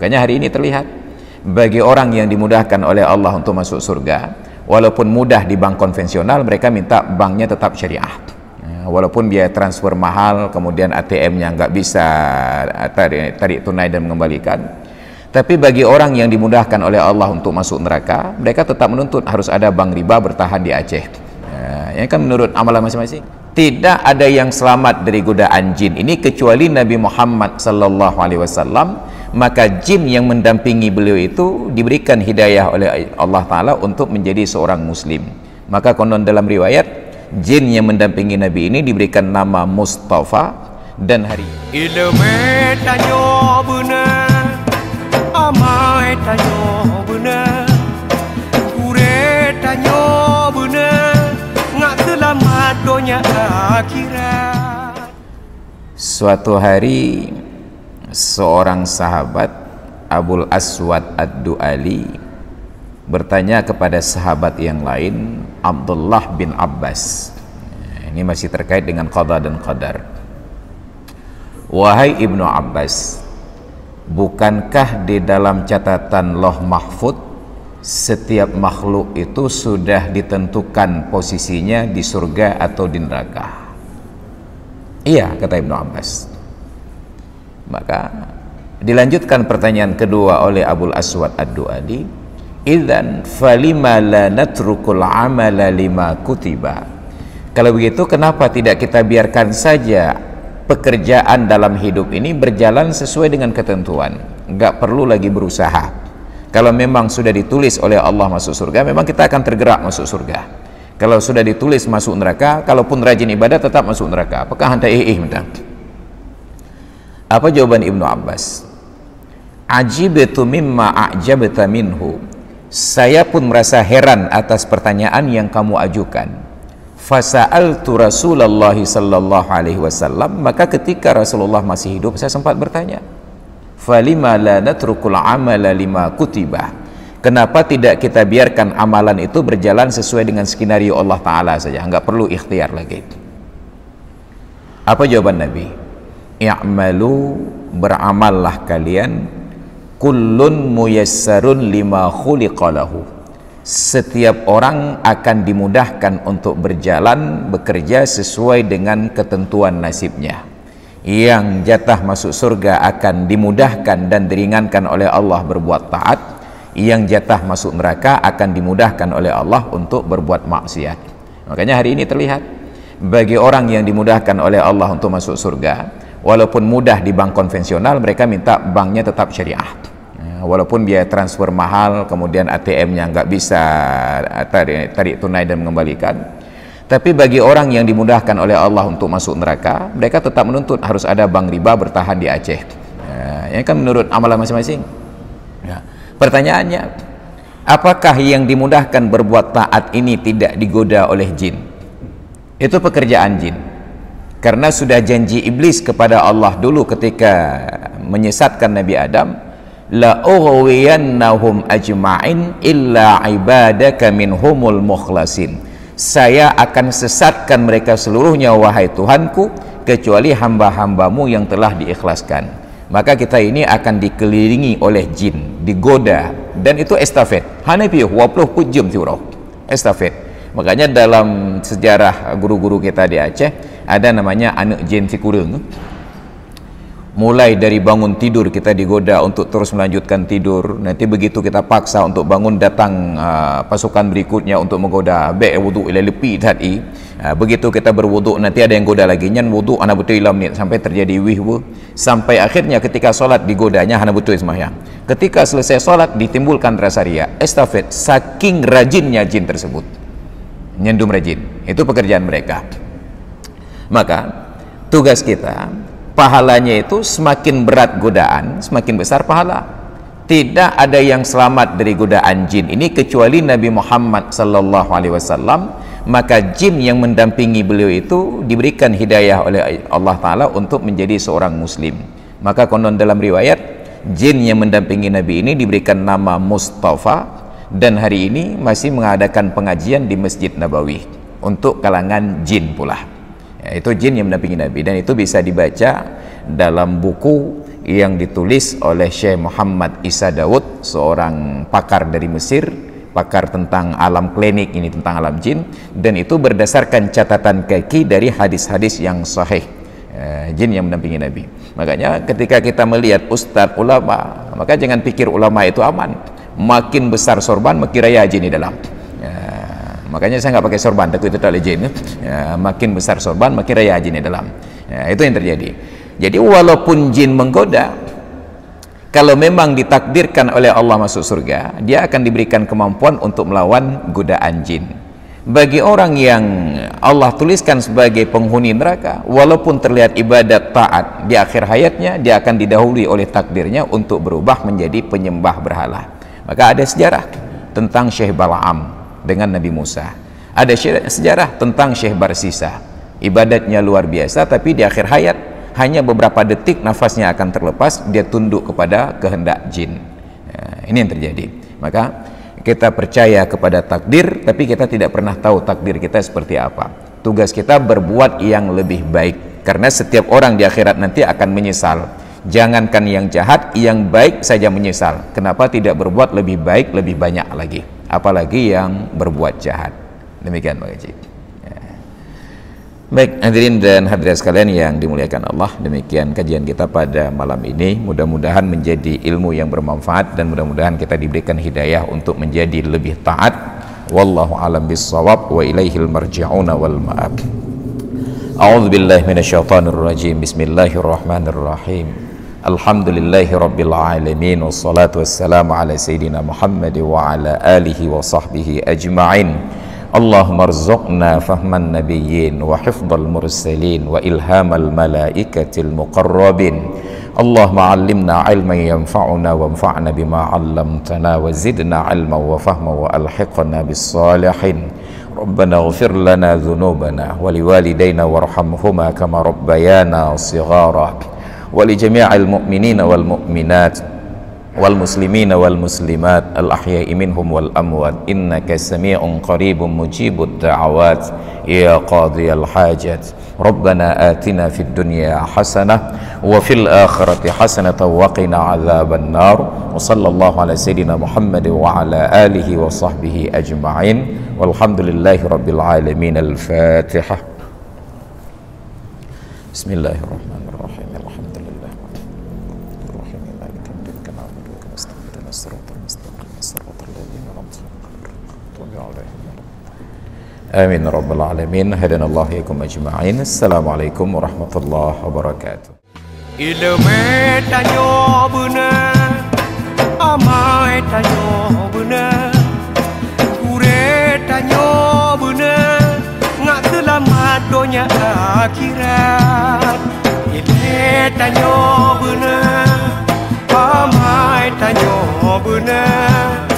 Makanya hari ini terlihat bagi orang yang dimudahkan oleh Allah untuk masuk surga, walaupun mudah di bank konvensional, mereka minta banknya tetap syariah. Walaupun biaya transfer mahal, kemudian ATM-nya nggak bisa tarik tunai dan mengembalikan. Tapi bagi orang yang dimudahkan oleh Allah untuk masuk neraka, mereka tetap menuntut harus ada bank riba bertahan di Aceh. Ini kan menurut amalan masing-masing. Tidak ada yang selamat dari godaan jin ini kecuali Nabi Muhammad sallallahu alaihi wasallam. Maka jin yang mendampingi beliau itu diberikan hidayah oleh Allah Ta'ala untuk menjadi seorang muslim. Maka konon dalam riwayat, jin yang mendampingi Nabi ini diberikan nama Mustafa. Dan hari ilmu tanyo benar, amai tanyo benar, kure tanyo benar, ngak selamat dunia akhirat. Suatu hari seorang sahabat, Abul Aswad Ad-Du'ali, bertanya kepada sahabat yang lain, Abdullah bin Abbas. Ini masih terkait dengan qada dan qadar. Wahai Ibnu Abbas, bukankah di dalam catatan Lauh Mahfud setiap makhluk itu sudah ditentukan posisinya di surga atau di neraka? Iya, kata Ibnu Abbas. Maka dilanjutkan pertanyaan kedua oleh Abul Aswad Ad-Du'ali, idzan falima la natrukul amala lima kutiba. Kalau begitu kenapa tidak kita biarkan saja pekerjaan dalam hidup ini berjalan sesuai dengan ketentuan, nggak perlu lagi berusaha. Kalau memang sudah ditulis oleh Allah masuk surga, memang kita akan tergerak masuk surga. Kalau sudah ditulis masuk neraka, kalaupun rajin ibadah tetap masuk neraka. Apakah anda minta? Apa jawaban Ibnu Abbas? Ajibtu mimma a'jabta minhu. Saya pun merasa heran atas pertanyaan yang kamu ajukan. Fasa'altu Rasulullah sallallahu alaihi wasallam. Maka ketika Rasulullah masih hidup, saya sempat bertanya, falima la natrukul amala lima kutibah. Kenapa tidak kita biarkan amalan itu berjalan sesuai dengan skenario Allah Ta'ala saja, nggak perlu ikhtiar lagi? Apa jawaban Nabi? I'malu, beramallah kalian, kullun muyassarun lima khuliqalahu. Setiap orang akan dimudahkan untuk berjalan, bekerja sesuai dengan ketentuan nasibnya. Yang jatah masuk surga akan dimudahkan dan diringankan oleh Allah berbuat taat. Yang jatah masuk neraka akan dimudahkan oleh Allah untuk berbuat maksiat. Makanya hari ini terlihat bagi orang yang dimudahkan oleh Allah untuk masuk surga, walaupun mudah di bank konvensional, mereka minta banknya tetap syariah. Walaupun biaya transfer mahal, kemudian ATM-nya nggak bisa tarik tunai dan mengembalikan. Tapi bagi orang yang dimudahkan oleh Allah untuk masuk neraka, mereka tetap menuntut harus ada bank riba bertahan di Aceh. Ini kan menurut amalan masing-masing. Pertanyaannya, apakah yang dimudahkan berbuat taat ini tidak digoda oleh jin? Itu pekerjaan jin. Karena sudah janji iblis kepada Allah dulu ketika menyesatkan Nabi Adam, la ughwiyannahum ajma'in illa ibadaka minhumul mukhlasin. Saya akan sesatkan mereka seluruhnya wahai Tuhanku, kecuali hamba-hambamu yang telah diikhlaskan. Maka kita ini akan dikelilingi oleh jin, digoda, dan itu estafet. Hanapi 20 jam tiurau. Estafet. Makanya dalam sejarah guru-guru kita di Aceh ada namanya anak jin Sikurung. Mulai dari bangun tidur kita digoda untuk terus melanjutkan tidur. Nanti begitu kita paksa untuk bangun, datang pasukan berikutnya untuk menggoda. Be wudu ila lepi tadi. Begitu kita berwudu, nanti ada yang goda lagi. Nyan wudu ana betul ilam ni sampai terjadi wihwu. Sampai akhirnya ketika solat digodanya hana betul sembahyang. Ketika selesai solat ditimbulkan rasa riya. Estafet, saking rajinnya jin tersebut. Nyendum rajin. Itu pekerjaan mereka. Maka tugas kita, pahalanya itu semakin berat godaan, semakin besar pahala. Tidak ada yang selamat dari godaan jin ini kecuali Nabi Muhammad sallallahu alaihi wasallam. Maka jin yang mendampingi beliau itu diberikan hidayah oleh Allah Ta'ala untuk menjadi seorang muslim. Maka konon dalam riwayat, jin yang mendampingi Nabi ini diberikan nama Mustafa, dan hari ini masih mengadakan pengajian di Masjid Nabawi untuk kalangan jin pula. Itu jin yang mendampingi Nabi, dan itu bisa dibaca dalam buku yang ditulis oleh Syekh Muhammad Isa Daud, seorang pakar dari Mesir, pakar tentang alam klinik ini, tentang alam jin, dan itu berdasarkan catatan kaki dari hadis-hadis yang sahih jin yang mendampingi Nabi. Makanya ketika kita melihat ustadz ulama, maka jangan pikir ulama itu aman. Makin besar sorban makin raya jin di dalam. Makanya saya nggak pakai sorban, takut itu tak ada jin. Makin besar sorban makin raya jin di dalam. Itu yang terjadi. Jadi walaupun jin menggoda, kalau memang ditakdirkan oleh Allah masuk surga, dia akan diberikan kemampuan untuk melawan godaan jin. Bagi orang yang Allah tuliskan sebagai penghuni neraka, walaupun terlihat ibadat taat di akhir hayatnya, dia akan didahului oleh takdirnya untuk berubah menjadi penyembah berhala. Maka ada sejarah tentang Syekh Bal'am dengan Nabi Musa. Ada sejarah tentang Syekh Barsisa, ibadatnya luar biasa, tapi di akhir hayat hanya beberapa detik nafasnya akan terlepas, dia tunduk kepada kehendak jin. Ini yang terjadi. Maka kita percaya kepada takdir, tapi kita tidak pernah tahu takdir kita seperti apa. Tugas kita berbuat yang lebih baik, karena setiap orang di akhirat nanti akan menyesal. Jangankan yang jahat, yang baik saja menyesal. Kenapa tidak berbuat lebih baik, lebih banyak lagi, apalagi yang berbuat jahat. Demikian Pak Haji. Baik hadirin dan hadirat sekalian yang dimuliakan Allah, demikian kajian kita pada malam ini. Mudah-mudahan menjadi ilmu yang bermanfaat, dan mudah-mudahan kita diberikan hidayah untuk menjadi lebih taat. Wallahu a'lam bissawab, wa ilaihil marji'una wal ma'ab. A'udzu billahi minasyaitonir rajim. Bismillahirrahmanirrahim. Alhamdulillahi rabbil alamin, wassalatu wassalamu ala sayyidina Muhammad wa ala alihi wa sahbihi ajma'in. Allahumma rzuqna fahman nabiyyin wa hifdhal mursalin wa ilhamal malaikatil muqarrabin. Allahumma 'allimna 'ilman yanfa'una wanfa'na bima 'allamtana wa zidna 'ilman wa fahman wa alhiqna bis salihin. Rabbana ighfir lana dhunubana wa liwalidayna warhamhuma kama rabbayana shighara. ولجميع المؤمنين والمؤمنات والمسلمين والمسلمات الأحياء منهم والأموات إنك سميع قريب مجيب الدعوات يا قاضي الحاجات ربنا آتنا في الدنيا حسنة وفي الآخرة حسنة وقنا عذاب النار وصلى الله على سيدنا محمد وعلى آله وصحبه أجمعين والحمد لله رب العالمين. الفاتحة. بسم الله الرحمن الرحيم. Amin rabbal alamin. Hadanallahu ikum ajma'in. Assalamualaikum warahmatullahi wabarakatuh. Ilmu tanyo benar, amai tanyo benar, kure tanyo benar, ngak selamat dunia akhirat. Ilmu tanyo benar, amai tanyo benar.